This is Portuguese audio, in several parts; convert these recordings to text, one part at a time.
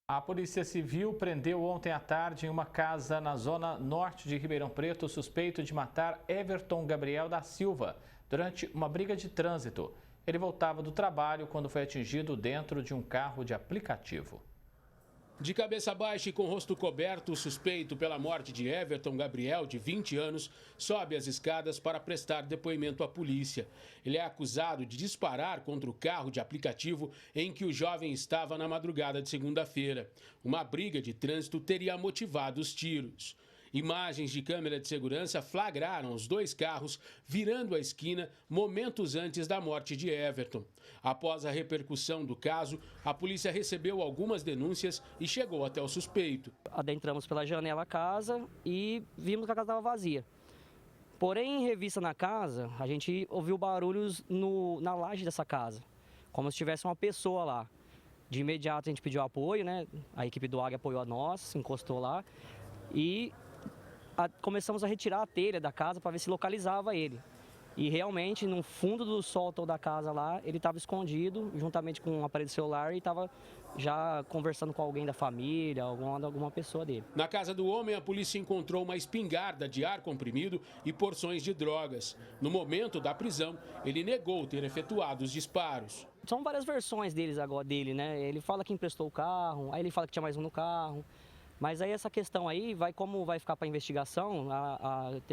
A Polícia Civil prendeu ontem à tarde em uma casa na zona norte de Ribeirão Preto o suspeito de matar Everton Gabriel da Silva durante uma briga de trânsito. Ele voltava do trabalho quando foi atingido dentro de um carro de aplicativo. De cabeça baixa e com o rosto coberto, o suspeito pela morte de Everton Gabriel, de 20 anos, sobe as escadas para prestar depoimento à polícia. Ele é acusado de disparar contra o carro de aplicativo em que o jovem estava na madrugada de segunda-feira. Uma briga de trânsito teria motivado os tiros. Imagens de câmera de segurança flagraram os dois carros virando a esquina momentos antes da morte de Everton. Após a repercussão do caso, a polícia recebeu algumas denúncias e chegou até o suspeito. Adentramos pela janela a casa e vimos que a casa estava vazia. Porém, em revista na casa, a gente ouviu barulhos na laje dessa casa, como se tivesse uma pessoa lá. De imediato a gente pediu apoio, né? A equipe do Águia apoiou a nós, se encostou lá e começamos a retirar a telha da casa para ver se localizava ele. E realmente, no fundo do sótão da casa lá, ele estava escondido, juntamente com um aparelho celular, e estava já conversando com alguém da família, alguma pessoa dele. Na casa do homem, a polícia encontrou uma espingarda de ar comprimido e porções de drogas. No momento da prisão, ele negou ter efetuado os disparos. São várias versões dele, né? Ele fala que emprestou o carro, aí ele fala que tinha mais um no carro. Mas aí essa questão aí, como vai ficar para a investigação,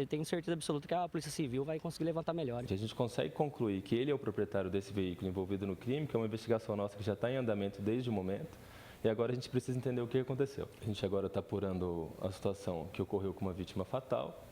tenho certeza absoluta que a Polícia Civil vai conseguir levantar melhor. A gente consegue concluir que ele é o proprietário desse veículo envolvido no crime, que é uma investigação nossa que já está em andamento desde o momento. E agora a gente precisa entender o que aconteceu. A gente agora está apurando a situação que ocorreu com uma vítima fatal.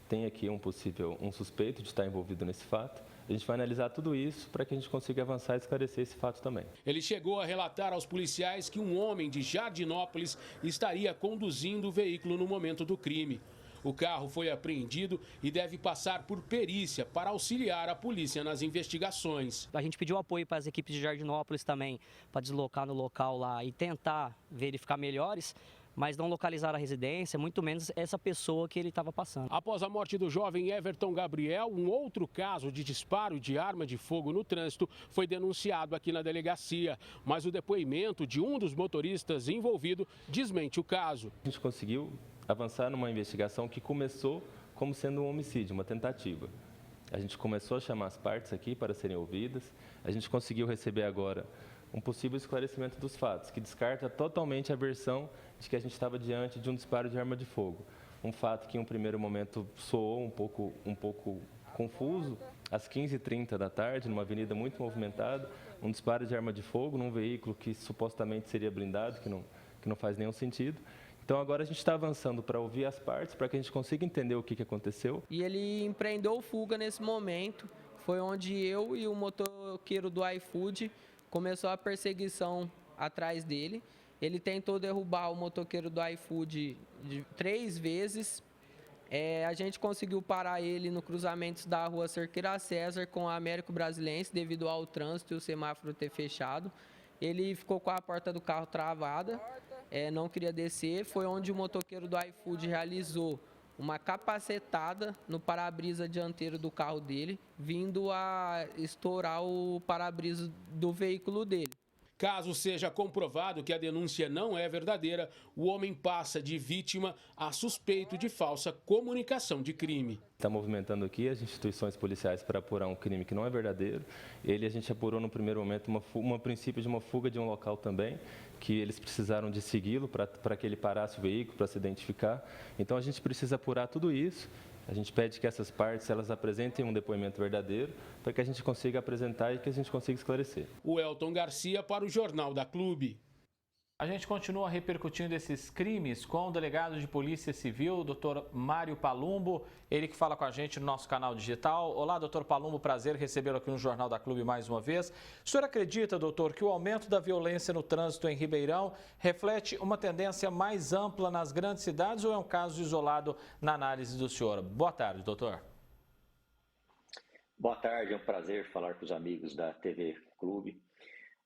Tem aqui um suspeito de estar envolvido nesse fato. A gente vai analisar tudo isso para que a gente consiga avançar e esclarecer esse fato também. Ele chegou a relatar aos policiais que um homem de Jardinópolis estaria conduzindo o veículo no momento do crime. O carro foi apreendido e deve passar por perícia para auxiliar a polícia nas investigações. A gente pediu apoio para as equipes de Jardinópolis também, para deslocar no local lá e tentar verificar melhores, mas não localizar a residência, muito menos essa pessoa que ele estava passando. Após a morte do jovem Everton Gabriel, um outro caso de disparo de arma de fogo no trânsito foi denunciado aqui na delegacia, mas o depoimento de um dos motoristas envolvido desmente o caso. A gente conseguiu avançar numa investigação que começou como sendo um homicídio, uma tentativa. A gente começou a chamar as partes aqui para serem ouvidas, a gente conseguiu receber agora um possível esclarecimento dos fatos, que descarta totalmente a versão de que a gente estava diante de um disparo de arma de fogo. Um fato que em um primeiro momento soou um pouco confuso, às 15h30 da tarde, numa avenida muito movimentada, um disparo de arma de fogo num veículo que supostamente seria blindado, que não faz nenhum sentido. Então agora a gente está avançando para ouvir as partes, para que a gente consiga entender o que aconteceu. E ele empreendeu fuga nesse momento, foi onde eu e o motoqueiro do iFood começou a perseguição atrás dele. Ele tentou derrubar o motoqueiro do iFood 3 vezes. A gente conseguiu parar ele no cruzamento da rua Cerqueira César com a Américo Brasilense devido ao trânsito e o semáforo ter fechado. Ele ficou com a porta do carro travada, não queria descer. Foi onde o motoqueiro do iFood realizou uma capacetada no para-brisa dianteiro do carro dele, vindo a estourar o para-brisa do veículo dele. Caso seja comprovado que a denúncia não é verdadeira, o homem passa de vítima a suspeito de falsa comunicação de crime. Está movimentando aqui as instituições policiais para apurar um crime que não é verdadeiro. A gente apurou no primeiro momento um princípio de uma fuga de um local também, que eles precisaram de segui-lo para que ele parasse o veículo, para se identificar. Então a gente precisa apurar tudo isso. A gente pede que essas partes elas apresentem um depoimento verdadeiro para que a gente consiga apresentar e que a gente consiga esclarecer. O Elton Garcia para o Jornal da Clube. A gente continua repercutindo esses crimes com o delegado de Polícia Civil, Dr. Mário Palumbo, ele que fala com a gente no nosso canal digital. Olá, Dr. Palumbo, prazer recebê-lo aqui no Jornal da Clube mais uma vez. O senhor acredita, doutor, que o aumento da violência no trânsito em Ribeirão reflete uma tendência mais ampla nas grandes cidades ou é um caso isolado na análise do senhor? Boa tarde, doutor. Boa tarde, é um prazer falar com os amigos da TV Clube.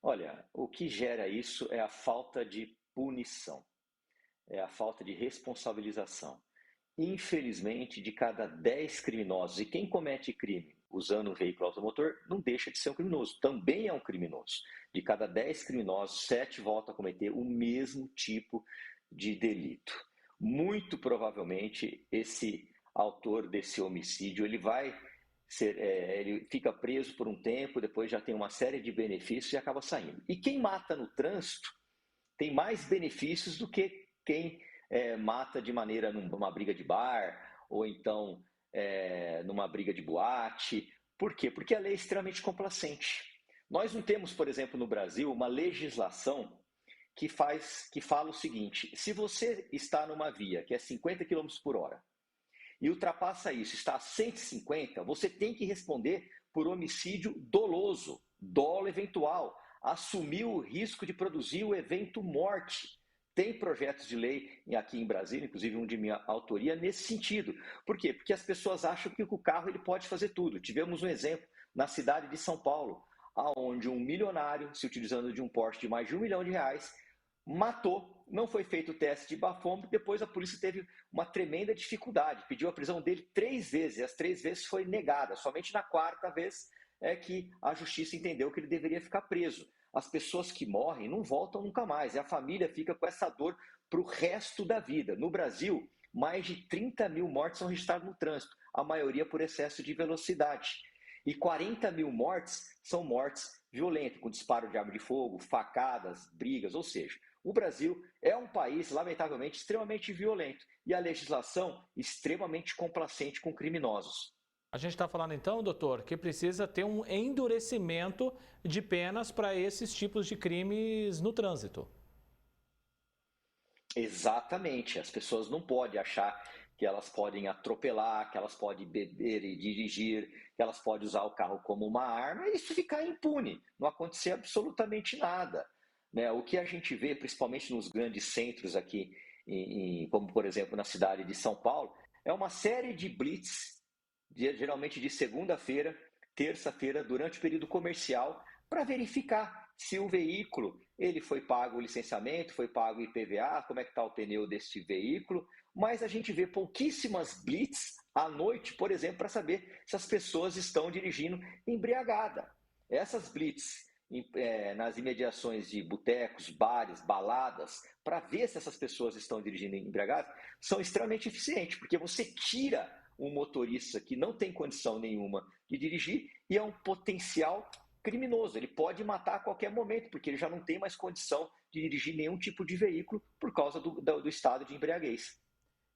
Olha, o que gera isso é a falta de punição, é a falta de responsabilização. Infelizmente, de cada 10 criminosos, e quem comete crime? usando um veículo automotor, não deixa de ser um criminoso. Também é um criminoso. De cada 10 criminosos, 7 voltam a cometer o mesmo tipo de delito. Muito provavelmente, esse autor desse homicídio, ele fica preso por um tempo, depois já tem uma série de benefícios e acaba saindo. E quem mata no trânsito tem mais benefícios do que quem mata de maneira numa briga de bar ou então numa briga de boate. Por quê? Porque a lei é extremamente complacente. Nós não temos, por exemplo, no Brasil, uma legislação que fala o seguinte: se você está numa via que é 50 km por hora e ultrapassa isso, está a 150, você tem que responder por homicídio doloso, dolo eventual, assumir o risco de produzir o evento morte. Tem projetos de lei aqui em Brasília, inclusive um de minha autoria, nesse sentido. Por quê? Porque as pessoas acham que com o carro ele pode fazer tudo. Tivemos um exemplo na cidade de São Paulo, onde um milionário, se utilizando de um Porsche de mais de R$1 milhão, matou, não foi feito o teste de bafômetro, depois a polícia teve uma tremenda dificuldade, pediu a prisão dele 3 vezes, e as 3 vezes foi negada, somente na 4ª vez é que a justiça entendeu que ele deveria ficar preso. As pessoas que morrem não voltam nunca mais, e a família fica com essa dor para o resto da vida. No Brasil, mais de 30 mil mortes são registradas no trânsito, a maioria por excesso de velocidade. E 40 mil mortes são mortes violentas, com disparo de arma de fogo, facadas, brigas, ou seja, o Brasil é um país, lamentavelmente, extremamente violento e a legislação extremamente complacente com criminosos. A gente está falando então, doutor, que precisa ter um endurecimento de penas para esses tipos de crimes no trânsito. Exatamente, as pessoas não podem achar que elas podem atropelar, que elas podem beber e dirigir, que elas podem usar o carro como uma arma e isso ficar impune, não acontecer absolutamente nada. O que a gente vê, principalmente nos grandes centros aqui, como por exemplo na cidade de São Paulo, é uma série de blitz, geralmente de segunda-feira, terça-feira, durante o período comercial, para verificar se o veículo ele foi pago o licenciamento, foi pago o IPVA, como é que está o pneu desse veículo, mas a gente vê pouquíssimas blitz à noite, por exemplo, para saber se as pessoas estão dirigindo embriagada. Essas blitz nas imediações de botecos, bares, baladas, para ver se essas pessoas estão dirigindo embriagadas, são extremamente eficientes, porque você tira um motorista que não tem condição nenhuma de dirigir e é um potencial criminoso. Ele pode matar a qualquer momento, porque ele já não tem mais condição de dirigir nenhum tipo de veículo por causa do estado de embriaguez.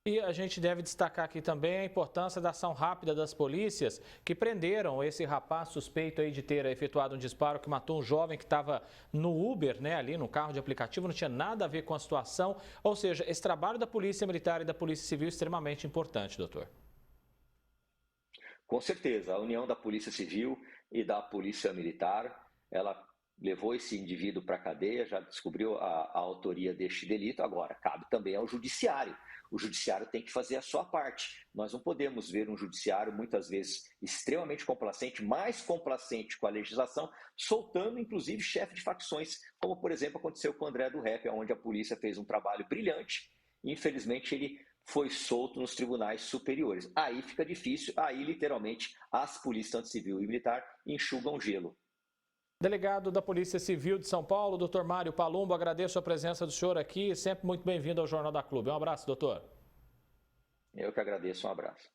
E a gente deve destacar aqui também a importância da ação rápida das polícias que prenderam esse rapaz suspeito aí de ter efetuado um disparo que matou um jovem que estava no Uber, ali no carro de aplicativo, não tinha nada a ver com a situação. Ou seja, esse trabalho da Polícia Militar e da Polícia Civil é extremamente importante, doutor. Com certeza, a união da Polícia Civil e da Polícia Militar, ela levou esse indivíduo para a cadeia, já descobriu a autoria deste delito, agora cabe também ao Judiciário. O Judiciário tem que fazer a sua parte. Nós não podemos ver um Judiciário, muitas vezes, extremamente complacente, mais complacente com a legislação, soltando, inclusive, chefe de facções, como, por exemplo, aconteceu com o André do Rap, onde a polícia fez um trabalho brilhante e, infelizmente, ele foi solto nos tribunais superiores. Aí fica difícil, aí, literalmente, as polícias, tanto civil e militar, enxugam gelo. Delegado da Polícia Civil de São Paulo, doutor Mário Palumbo, agradeço a presença do senhor aqui, sempre muito bem-vindo ao Jornal da Clube. Um abraço, doutor. Eu que agradeço, um abraço.